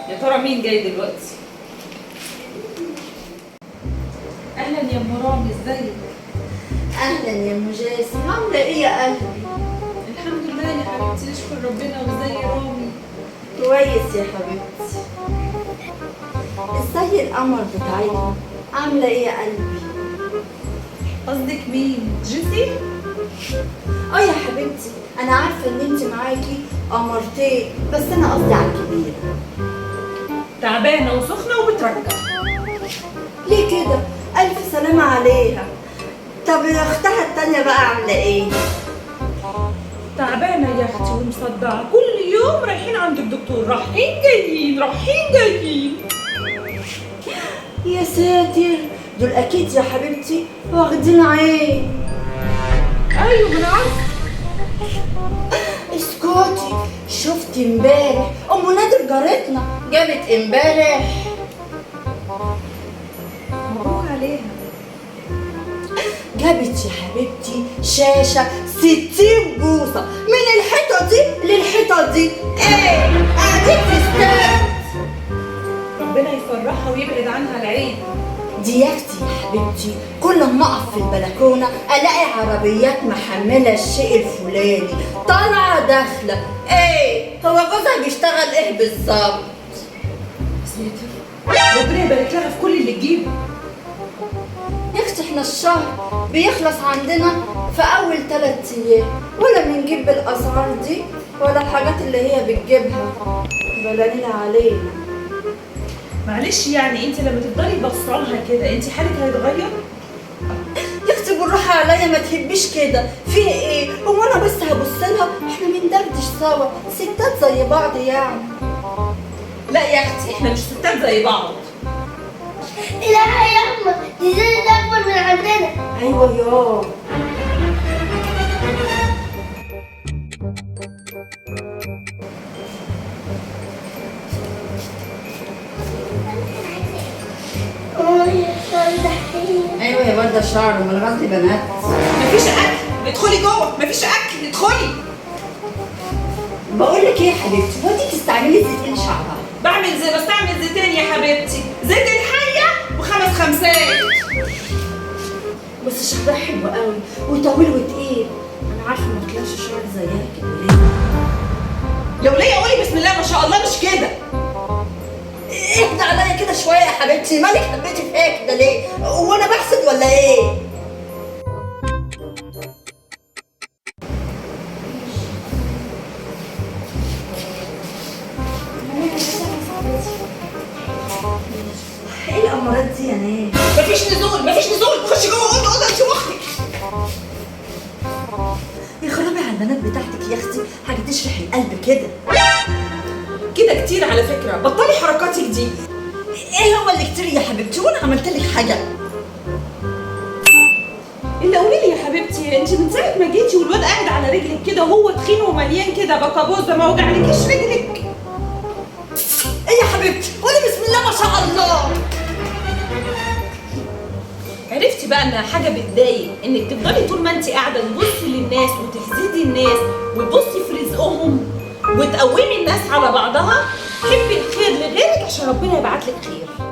يا ترى مين جاي دلوقتي؟ اهلا يا ام رامي، ازيك؟ اهلا يا ام جاسم، عامله ايه يا قلبي؟ الحمد لله يا حبيبتي، نشكر ربنا. وازاي رامي؟ كويس يا حبيبتي. ازاي القمر بتاعتنا؟ عامله ايه يا قلبي؟ قصدك مين؟ جيسي؟ اه يا حبيبتي، انا عارفه ان انت معاكي قمرتين، بس انا قصدي على الكبيره. تعبانه وسخنه وبترجع. ليه كده؟ الف سلامه عليها. طب اختها التانيه بقى عامله ايه؟ تعبانه يا اختي ومصدعه، كل يوم رايحين عند الدكتور، رايحين جايين رايحين جايين. يا ساتر، دول اكيد يا حبيبتي واخدين عين. ايوه ما انا عارفه. اسكتي، شفت امبارح ام نادر جارتنا جابت امبارح؟ مبروك عليها. جابت يا حبيبتي شاشة 60 بوصة من الحيطة دي للحيطة دي. ايه قاعدين في استاد. ربنا يفرحها ويبعد عنها العين. دي يا اختي يا حبيبتي، كل ما اقف في البلكونة الاقي عربيات محملة الشيء الفلاني طالعة داخلة. ايه هو جوزها بيشتغل ايه بالظبط؟ ربنا يبارك لها في كل اللي تجيبه. يا اختي احنا الشهر بيخلص عندنا في اول 3 ايام، ولا بنجيب بالاسعار دي ولا الحاجات اللي هي بتجيبها. بلانين علينا. معلش يعني انت لما تفضلي بصلها كده انت حالك هيتغير؟ يا اختي بالراحه عليا، ما تهبيش كده. في ايه؟ هو انا بس هبص لها؟ احنا بندردش سوا، ستات زي بعض يعني. لا يا اختي، احنا مش ستات زي بعض. لا يا أما دي زينة أكبر من عندنا. ايوه يا ايوه يا ورده شعر، امال غزل بنات. مفيش اكل، ادخلي جوه. مفيش اكل، ادخلي. بقول لك ايه يا حبيبتي، هو انت بتستعملي زيت ايه لشعرها؟ بستعمل زيتين يا حبيبتي، زيت الحيه و5 خمسات. بس شعرها حلو قوي وطويل وتقيل. انا عارفه ما طلعش شعر زيها كده ليه. لو ليا قولي بسم الله ما شاء الله، مش كده. اهدى عليا كده شويه يا حبيبتي، مالك حبيتي فيا كده ليه؟ وانا بحسد ولا ايه؟ ايه الامارات دي يا ناس؟ مفيش نزول، خشي جوه اوضه انت واختك. يا خرابي على البنات بتاعتك يا اختي، حاجه تشرح القلب كده. كده كتير على فكره، بطلي حركاتك دي. ايه هو اللي كتير يا حبيبتي؟ وانا عملت لك حاجه؟ الا قولي لي يا حبيبتي، انت من ساعه ما جيتي والواد قاعد على رجلك كده وهو تخين ومليان كده بكابوزه، ما وجعلكيش رجلك؟ ايه يا حبيبتي؟ قولي بسم الله ما شاء الله. عرفتي بقى انها حاجه بتضايق انك تفضلي طول ما انت قاعده تبصي للناس وتحسدي الناس وتبصي في رزقهم وتقومي الناس على بعضها. حبي الخير لغيرك عشان ربنا يبعت لك خير.